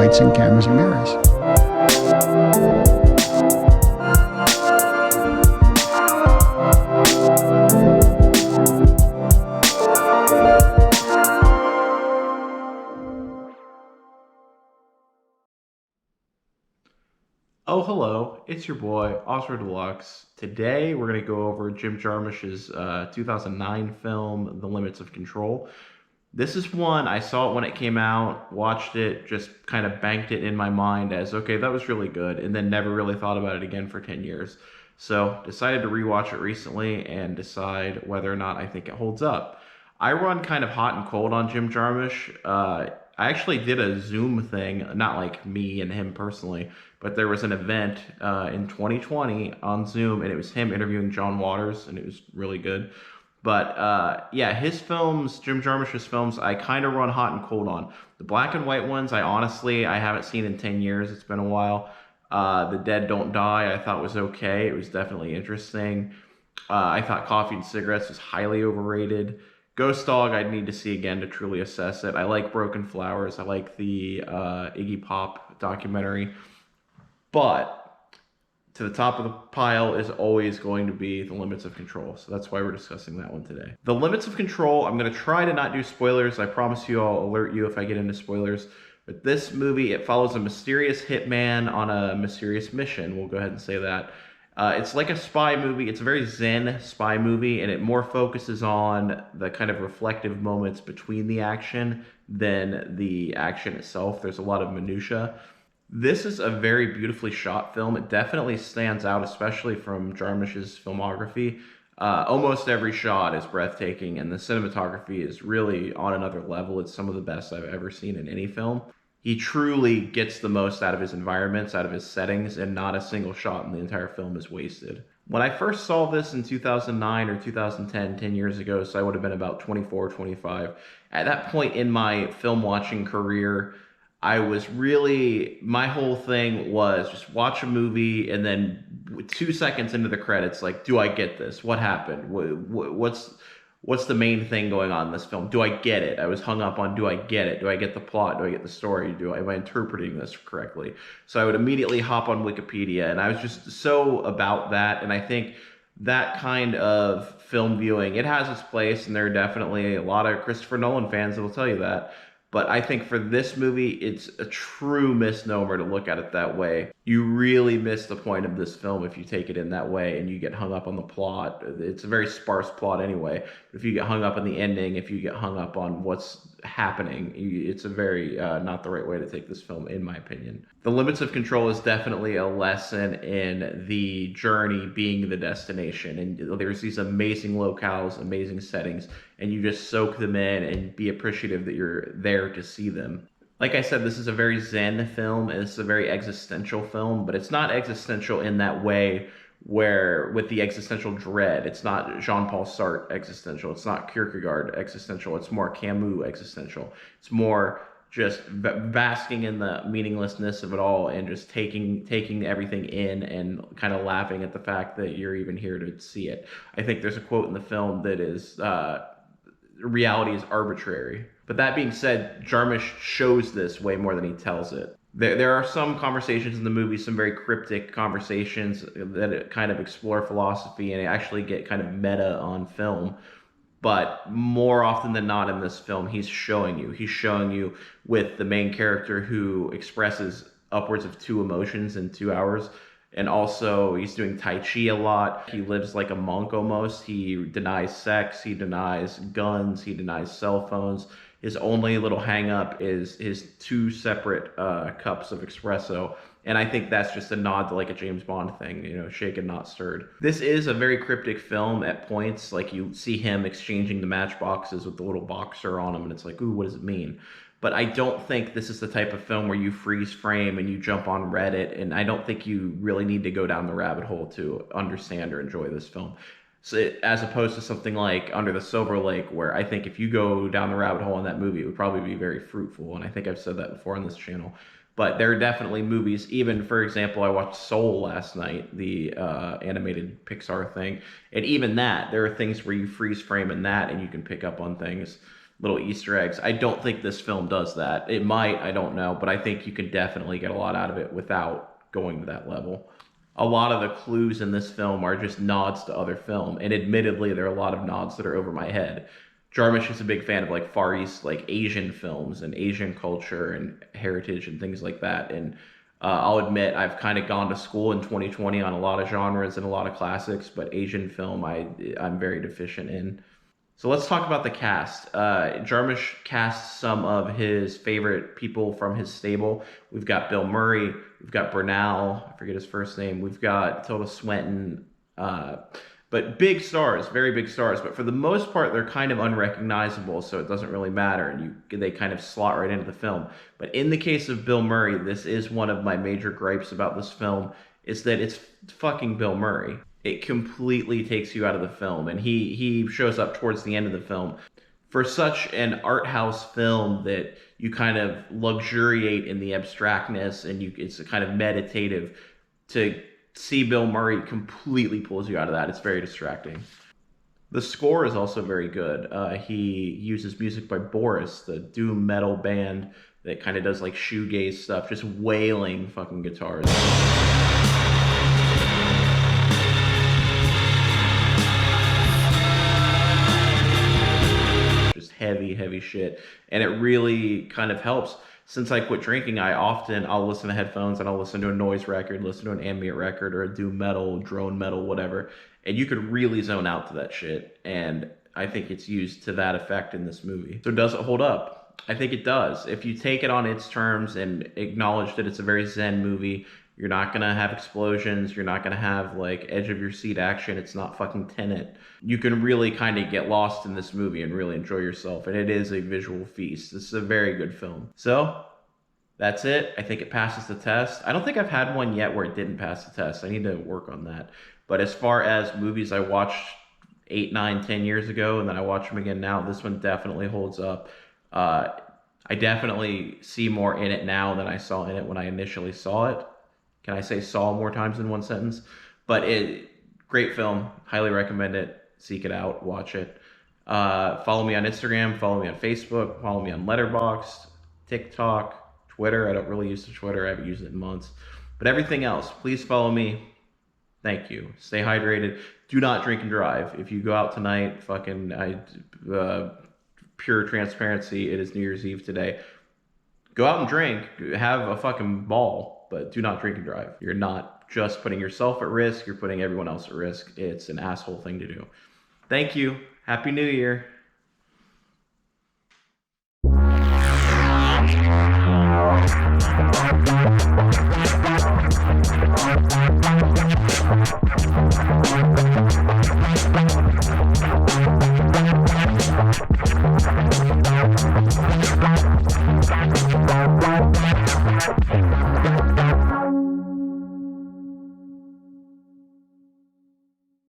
lights and cameras and mirrors. Oh, hello. It's your boy, Oscar Deluxe. Today, we're going to go over Jim Jarmusch's 2009 film, The Limits of Control. This is one, I saw it when it came out, watched it, just kind of banked it in my mind as, okay, that was really good, and then never really thought about it again for 10 years. So, decided to rewatch it recently and decide whether or not I think it holds up. I run kind of hot and cold on Jim Jarmusch. I actually did a Zoom thing, not like me and him personally, but there was an event in 2020 on Zoom, and it was him interviewing John Waters, and it was really good. But yeah, his films, Jim Jarmusch's films, I kind of run hot and cold on. The black and white ones, I haven't seen in 10 years. It's been a while. The Dead Don't Die, I thought was okay. It was definitely interesting. I thought Coffee and Cigarettes was highly overrated. Ghost Dog, I'd need to see again to truly assess it. I like Broken Flowers. I like the Iggy Pop documentary. But to the top of the pile is always going to be The Limits of Control. So that's why we're discussing that one today. The Limits of Control, I'm going to try to not do spoilers. I promise you I'll alert you if I get into spoilers. But this movie, it follows a mysterious hitman on a mysterious mission. We'll go ahead and say that. It's like a spy movie. It's a very zen spy movie, and it more focuses on the kind of reflective moments between the action than the action itself. There's a lot of minutia. This is a very beautifully shot film. It definitely stands out, especially from Jarmusch's filmography. Almost every shot is breathtaking, and the cinematography is really on another level. It's some of the best I've ever seen in any film. He truly gets the most out of his environments, out of his settings, and not a single shot in the entire film is wasted. When I first saw this in 2009 or 2010, 10 years ago, so I would have been about 24, 25. At that point in my film watching career, I was really, my whole thing was just watch a movie and then 2 seconds into the credits, like, do I get this? What happened? What's the main thing going on in this film? Do I get it? I was hung up on, do I get it? Do I get the plot? Do I get the story? Am I interpreting this correctly? So I would immediately hop on Wikipedia, and I was just so about that. And I think that kind of film viewing, it has its place, and there are definitely a lot of Christopher Nolan fans that will tell you that. But I think for this movie, it's a true misnomer to look at it that way. You really miss the point of this film if you take it in that way and you get hung up on the plot. It's a very sparse plot anyway. But if you get hung up on the ending, if you get hung up on what's happening, it's a very not the right way to take this film, in my opinion. The Limits of Control is definitely a lesson in the journey being the destination. And there's these amazing locales, amazing settings, and you just soak them in and be appreciative that you're there to see them. Like I said, this is a very zen film, and it's a very existential film, but it's not existential in that way where with the existential dread. It's not Jean-Paul Sartre existential. It's not Kierkegaard existential. It's more Camus existential. It's more just basking in the meaninglessness of it all and just taking everything in and kind of laughing at the fact that you're even here to see it. I think there's a quote in the film that is reality is arbitrary. But that being said, Jarmusch shows this way more than he tells it. There are some conversations in the movie, some very cryptic conversations that kind of explore philosophy and actually get kind of meta on film. But more often than not in this film, he's showing you. He's showing you with the main character who expresses upwards of two emotions in 2 hours. And also, he's doing Tai Chi a lot. He lives like a monk almost. He denies sex. He denies guns. He denies cell phones. His only little hang up is his two separate cups of espresso. And I think that's just a nod to like a James Bond thing, shaken, not stirred. This is a very cryptic film at points. Like you see him exchanging the matchboxes with the little boxer on them, and it's like, ooh, what does it mean? But I don't think this is the type of film where you freeze frame and you jump on Reddit, and I don't think you really need to go down the rabbit hole to understand or enjoy this film. So as opposed to something like Under the Silver Lake, where I think if you go down the rabbit hole in that movie, it would probably be very fruitful. And I think I've said that before on this channel. But there are definitely movies, even, for example, I watched Soul last night, the animated Pixar thing. And even that, there are things where you freeze frame in that and you can pick up on things. little Easter eggs. I don't think this film does that. It might, I don't know, but I think you can definitely get a lot out of it without going to that level. A lot of the clues in this film are just nods to other film, and admittedly, there are a lot of nods that are over my head. Jarmusch is a big fan of like Far East, like Asian films and Asian culture and heritage and things like that. And I'll admit I've kind of gone to school in 2020 on a lot of genres and a lot of classics, but Asian film I'm very deficient in. So let's talk about the cast. Jarmusch cast some of his favorite people from his stable. We've got Bill Murray, we've got Bernal, I forget his first name. We've got Tilda Swinton, but big stars, very big stars. But for the most part, they're kind of unrecognizable, so it doesn't really matter, and they kind of slot right into the film. But in the case of Bill Murray, this is one of my major gripes about this film, is that it's fucking Bill Murray. It completely takes you out of the film, and he shows up towards the end of the film. For such an art house film that you kind of luxuriate in the abstractness and it's a kind of meditative, to see Bill Murray completely pulls you out of that. It's very distracting. The score is also very good. He uses music by Boris, the doom metal band that kind of does like shoegaze stuff, just wailing fucking guitars. Heavy shit, and it really kind of helps. Since I quit drinking, I'll listen to headphones and I'll listen to a noise record, listen to an ambient record or a doom metal, drone metal, whatever, and you could really zone out to that shit, and I think it's used to that effect in this movie. So does it hold up? I think it does. If you take it on its terms and acknowledge that it's a very zen movie, you're not gonna have explosions. You're not gonna have like edge of your seat action. It's not fucking Tenet. You can really kind of get lost in this movie and really enjoy yourself. And it is a visual feast. This is a very good film. So that's it. I think it passes the test. I don't think I've had one yet where it didn't pass the test. I need to work on that. But as far as movies I watched 8, 9, 10 years ago, and then I watch them again now, this one definitely holds up. I definitely see more in it now than I saw in it when I initially saw it. Can I say saw more times in one sentence? But great film. Highly recommend it. Seek it out. Watch it. Follow me on Instagram. Follow me on Facebook. Follow me on Letterboxd, TikTok, Twitter. I don't really use the Twitter. I haven't used it in months. But everything else, please follow me. Thank you. Stay hydrated. Do not drink and drive. If you go out tonight, pure transparency, it is New Year's Eve today. Go out and drink. Have a fucking ball. But do not drink and drive. You're not just putting yourself at risk, you're putting everyone else at risk. It's an asshole thing to do. Thank you. Happy New Year.